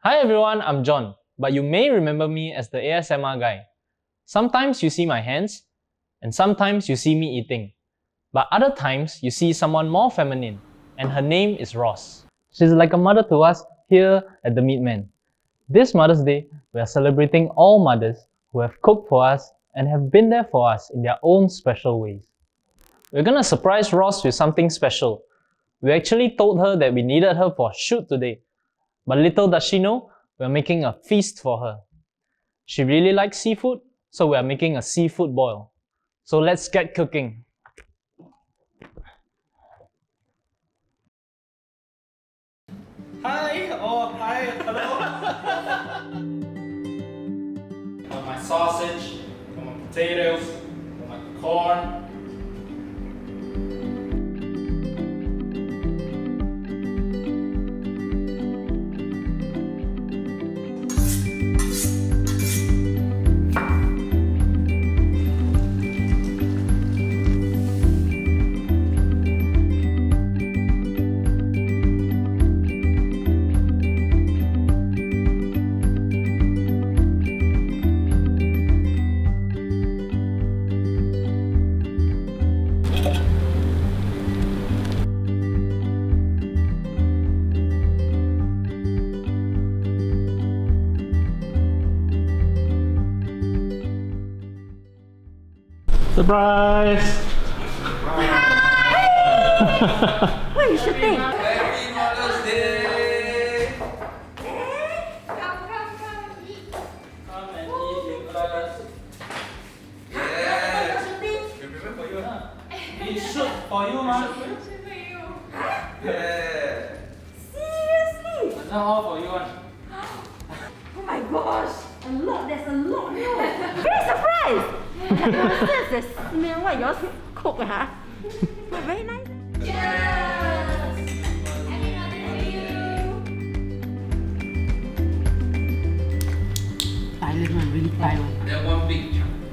Hi everyone, I'm John, but you may remember me as the ASMR guy. Sometimes you see my hands, and sometimes you see me eating. But other times you see someone more feminine, and her name is Ross. She's like a mother to us here at the Meatmen. This Mother's Day, we are celebrating all mothers who have cooked for us and have been there for us in their own special ways. We're gonna surprise Ross with something special. We actually told her that we needed her for a shoot today, but little does she know, we're making a feast for her. She really likes seafood, so we're making a seafood boil. So let's get cooking. Hi! Oh, hi! Hello! Got my sausage, got my potatoes, got my corn. Surprise! What are you shooting? Happy Mother's Day! Come eat. Come and eat with us. Yeah! We prepare for you. We shoot for you, ma. Yeah! Seriously? That's all for you, one. Oh my gosh! A lot, there's a lot. No. Very surprised! What's this? Smell what yours cook, huh? But very nice. Yes! Happy Mother's Day to you! Thailand one, really Thailand. That one big chunk.